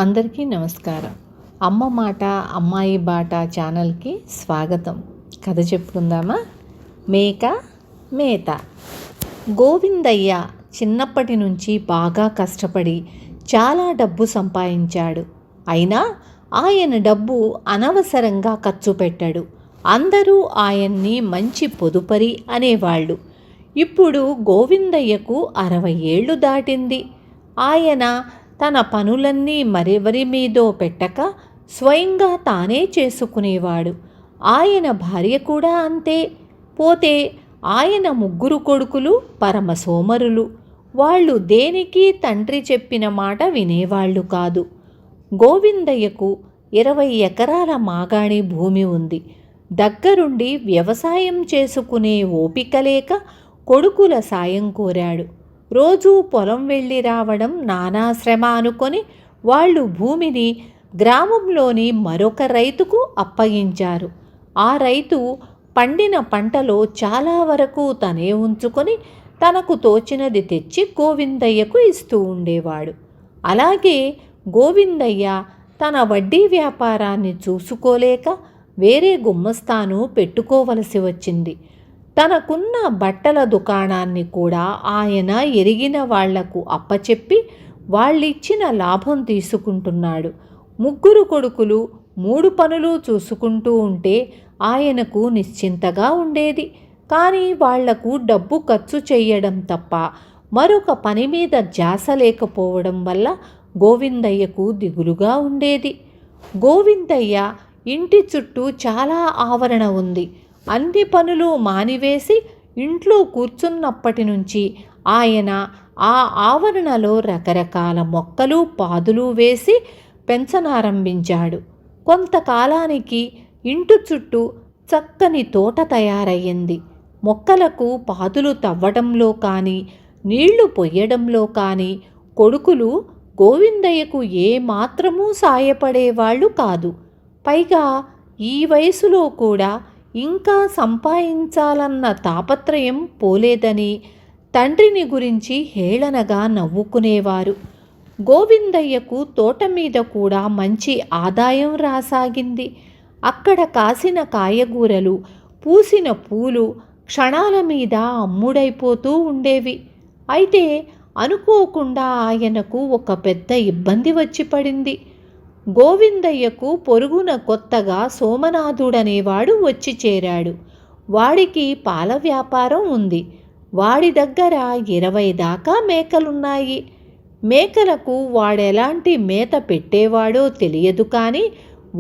అందరికీ నమస్కారం. అమ్మ మాట అమ్మాయి బాట ఛానల్కి స్వాగతం. కథ చెప్పుకుందామా? మేక మేత. గోవిందయ్య చిన్నప్పటి నుంచి బాగా కష్టపడి చాలా డబ్బు సంపాదించాడు. అయినా ఆయన డబ్బు అనవసరంగా ఖర్చు పెట్టాడు. అందరూ ఆయన్ని మంచి పొదుపరి అనేవాళ్ళు. ఇప్పుడు గోవిందయ్యకు 60 ఏళ్ళు దాటింది. ఆయన తన పనులన్నీ మరెవరి మీదో పెట్టక స్వయంగా తానే చేసుకునేవాడు. ఆయన భార్య కూడా అంతే. పోతే ఆయన 3 కొడుకులు పరమ సోమరులు. వాళ్ళు దేనికి తండ్రి చెప్పిన మాట వినేవాళ్ళు కాదు. గోవిందయ్యకు 20 ఎకరాల మాగాణి భూమి ఉంది. దగ్గరుండి వ్యవసాయం చేసుకునే ఓపిక లేక కొడుకుల సాయం కోరాడు. రోజూ పొలం వెళ్ళి రావడం నానా శ్రమ అనుకొని వాళ్ళు భూమిని గ్రామంలోని మరొక రైతుకు అప్పగించారు. ఆ రైతు పండిన పంటలో చాలా వరకు తనే ఉంచుకొని తనకు తోచినది తెచ్చి గోవిందయ్యకు ఇస్తూ ఉండేవాడు. అలాగే గోవిందయ్య తన వడ్డీ వ్యాపారాన్ని చూసుకోలేక వేరే గుమ్మస్తాను పెట్టుకోవలసి వచ్చింది. తనకున్న బట్టల దుకాణాన్ని కూడా ఆయన ఎరిగిన వాళ్లకు అప్పచెప్పి వాళ్ళిచ్చిన లాభం తీసుకుంటున్నాడు. 3 కొడుకులు 3 పనులు చూసుకుంటూ ఉంటే ఆయనకు నిశ్చింతగా ఉండేది. కానీ వాళ్లకు డబ్బు ఖర్చు చేయడం తప్ప మరొక పని మీద ధ్యాస లేకపోవడం వల్ల గోవిందయ్యకు దిగులుగా ఉండేది. గోవిందయ్య ఇంటి చుట్టూ చాలా ఆవరణ ఉంది. అన్ని పనులు మానివేసి ఇంట్లో కూర్చున్నప్పటి నుంచి ఆయన ఆ ఆవరణలో రకరకాల మొక్కలు పాదులు వేసి పెంచనారంభించాడు. కొంతకాలానికి ఇంటి చుట్టూ చక్కని తోట తయారయ్యింది. మొక్కలకు పాదులు తవ్వడంలో కానీ నీళ్లు పొయ్యడంలో కానీ కొడుకులు గోవిందయ్యకు ఏమాత్రమూ సాయపడేవాళ్ళు కాదు. పైగా ఈ వయసులో కూడా ఇంకా సంపాదించాలన్న తాపత్రయం పోలేదని తండ్రిని గురించి హేళనగా నవ్వుకునేవారు. గోవిందయ్యకు తోట మీద కూడా మంచి ఆదాయం రాసాగింది. అక్కడ కాసిన కాయగూరలు, పూసిన పూలు క్షణాల మీద అమ్ముడైపోతూ ఉండేవి. అయితే అనుకోకుండా ఆయనకు ఒక పెద్ద ఇబ్బంది వచ్చి పడింది. గోవిందయ్యకు పొరుగున కొత్తగా సోమనాథుడనేవాడు వచ్చి చేరాడు. వాడికి పాల వ్యాపారం ఉంది. వాడి దగ్గర 20 దాకా మేకలున్నాయి. మేకలకు వాడెలాంటి మేత పెట్టేవాడో తెలియదు, కానీ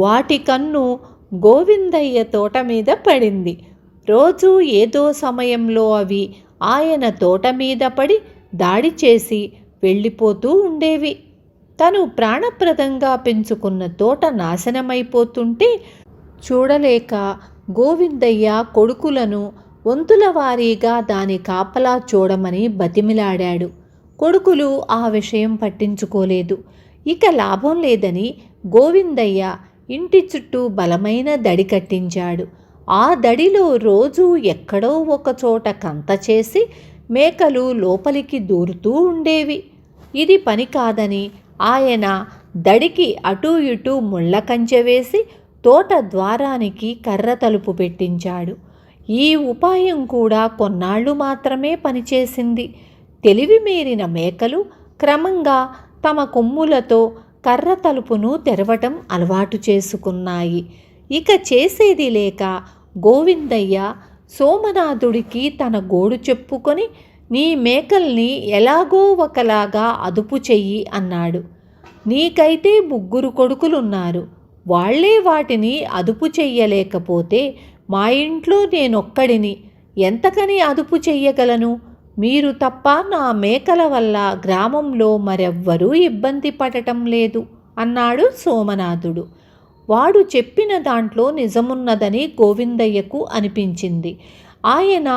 వాటి కన్ను గోవిందయ్య తోట మీద పడింది. రోజూ ఏదో సమయంలో అవి ఆయన తోట మీద పడి దాడి చేసి వెళ్ళిపోతూ ఉండేవి. తను ప్రాణప్రదంగా పెంచుకున్న తోట నాశనమైపోతుంటే చూడలేక గోవిందయ్య కొడుకులను వంతుల వారీగా దాని కాపలా చూడమని బతిమిలాడాడు. కొడుకులు ఆ విషయం పట్టించుకోలేదు. ఇక లాభం లేదని గోవిందయ్య ఇంటి చుట్టూ బలమైన దడి కట్టించాడు. ఆ దడిలో రోజూ ఎక్కడో ఒక చోట కంత చేసి మేకలు లోపలికి దూరుతూ ఉండేవి. ఇది పని కాదని ఆయన దడికి అటూ ఇటూ ముళ్ళ కంచె వేసి తోట ద్వారానికి కర్ర తలుపు పెట్టించాడు. ఈ ఉపాయం కూడా కొన్నాళ్ళు మాత్రమే పనిచేసింది. తెలివి మీరిన మేకలు క్రమంగా తమ కొమ్ములతో కర్ర తలుపును తెరవటం అలవాటు చేసుకున్నాయి. ఇక చేసేది లేక గోవిందయ్య సోమనాథుడికి తన గోడు చెప్పుకొని, నీ మేకల్ని ఎలాగో ఒకలాగా అదుపు చెయ్యి అన్నాడు. నీకైతే 3 కొడుకులున్నారు. వాళ్లే వాటిని అదుపు చెయ్యలేకపోతే మా ఇంట్లో నేనొక్కడిని ఎంతకని అదుపు చెయ్యగలను? మీరు తప్ప నా మేకల వల్ల గ్రామంలో మరెవ్వరూ ఇబ్బంది పడటం లేదు అన్నాడు సోమనాథుడు. వాడు చెప్పిన దాంట్లో నిజమున్నదని గోవిందయ్యకు అనిపించింది. ఆయన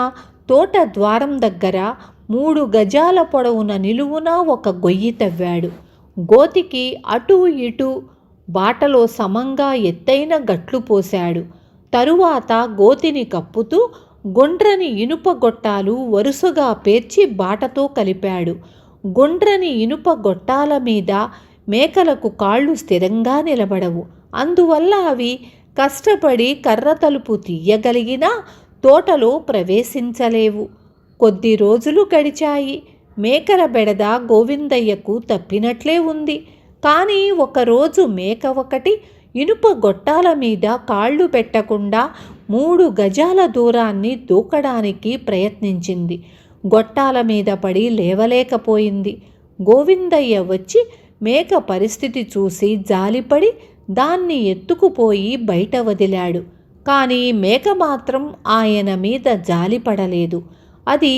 తోట ద్వారం దగ్గర 3 గజాల పొడవున నిలువున ఒక గొయ్యి తవ్వాడు. గోతికి అటూ ఇటూ బాటలో సమంగా ఎత్తైన గట్లు పోశాడు. తరువాత గోతిని కప్పుతూ గుండ్రని ఇనుప గొట్టాలు వరుసగా పేర్చి బాటతో కలిపాడు. గుండ్రని ఇనుప గొట్టాల మీద మేకలకు కాళ్ళు స్థిరంగా నిలబడవు. అందువల్ల అవి కష్టపడి కర్ర తలుపు తీయగలిగినా తోటలో ప్రవేశించలేవు. కొద్ది రోజులు గడిచాయి. మేకల బెడద గోవిందయ్యకు తప్పినట్లే ఉంది. కానీ ఒకరోజు మేక ఒకటి ఇనుప గొట్టాల మీద కాళ్ళు పెట్టకుండా 3 గజాల దూరాన్ని దూకడానికి ప్రయత్నించింది. గొట్టాల మీద పడి లేవలేకపోయింది. గోవిందయ్య వచ్చి మేక పరిస్థితి చూసి జాలిపడి దాన్ని ఎత్తుకుపోయి బయట వదిలాడు. కానీ మేక మాత్రం ఆయన మీద జాలిపడలేదు. అది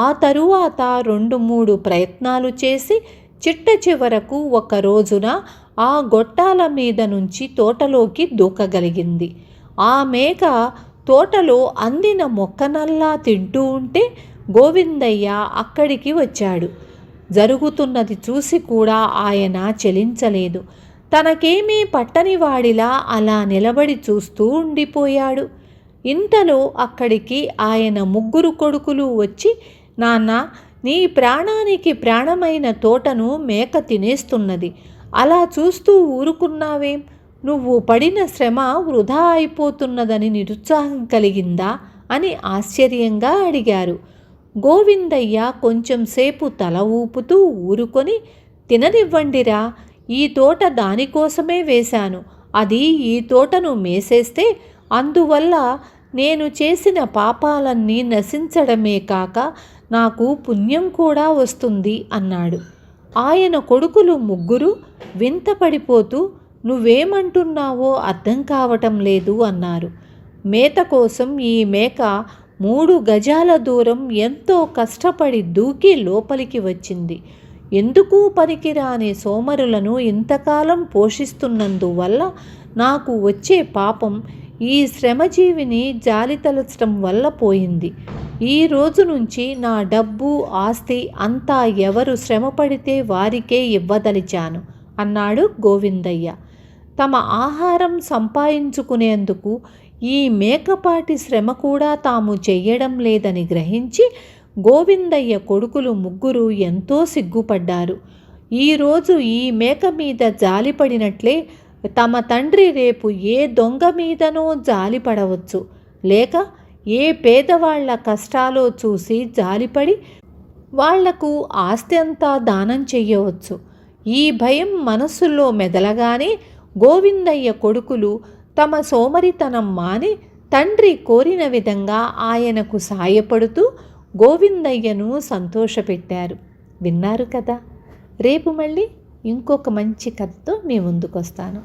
ఆ తరువాత 2-3 ప్రయత్నాలు చేసి చిట్ట చివరకు ఒక రోజున ఆ గొట్టాల మీద నుంచి తోటలోకి దూకగలిగింది. ఆ మేక తోటలో అందిన మొక్కనల్లా తింటూ ఉంటే గోవిందయ్య అక్కడికి వచ్చాడు. జరుగుతున్నది చూసి కూడా ఆయన చలించలేదు. తనకేమీ పట్టని వాడిలా అలా నిలబడి చూస్తూ ఉండిపోయాడు. ఇంతలో అక్కడికి ఆయన 3 కొడుకులు వచ్చి, నాన్నా, నీ ప్రాణానికి ప్రాణమైన తోటను మేక తినేస్తున్నది. అలా చూస్తూ ఊరుకున్నావేం? నువ్వు పడిన శ్రమ వృధా అయిపోతున్నదని నిరుత్సాహం కలిగిందా అని ఆశ్చర్యంగా అడిగారు. గోవిందయ్య కొంచెంసేపు తల ఊపుతూ ఊరుకొని, తిననివ్వండిరా, ఈ తోట దానికోసమే వేశాను. అది ఈ తోటను మేసేస్తే అందువల్ల నేను చేసిన పాపాలన్నీ నశించడమే కాక నాకు పుణ్యం కూడా వస్తుంది అన్నాడు. ఆయన కొడుకులు 3 వింతపడిపోతూ, నువ్వేమంటున్నావో అర్థం కావటం లేదు అన్నారు. మేత కోసం ఈ మేక 3 గజాల దూరం ఎంతో కష్టపడి దూకి లోపలికి వచ్చింది. ఎందుకు పనికిరాని సోమరులను ఇంతకాలం పోషిస్తున్నందువల్ల నాకు వచ్చే పాపం ఈ శ్రమజీవిని జాలితలచడం వల్ల పోయింది. ఈ రోజు నుంచి నా డబ్బు ఆస్తి అంతా ఎవరు శ్రమపడితే వారికే ఇవ్వదలిచాను అన్నాడు గోవిందయ్య. తమ ఆహారం సంపాదించుకునేందుకు ఈ మేకపాటి శ్రమ కూడా తాము చెయ్యడం లేదని గ్రహించి గోవిందయ్య కొడుకులు 3 ఎంతో సిగ్గుపడ్డారు. ఈరోజు ఈ మేక మీద జాలిపడినట్లే తమ తండ్రి రేపు ఏ దొంగ మీదనో జాలిపడవచ్చు, లేక ఏ పేదవాళ్ల కష్టాలో చూసి జాలిపడి వాళ్లకు ఆస్తి అంతా దానం చెయ్యవచ్చు. ఈ భయం మనస్సులో మెదలగానే గోవిందయ్య కొడుకులు తమ సోమరితనం మాని తండ్రి కోరిన విధంగా ఆయనకు సాయపడుతూ గోవిందయ్యను సంతోషపెట్టారు. విన్నారు కదా. రేపు మళ్ళీ ఇంకొక మంచి కథతో మీ ముందుకు వస్తాను.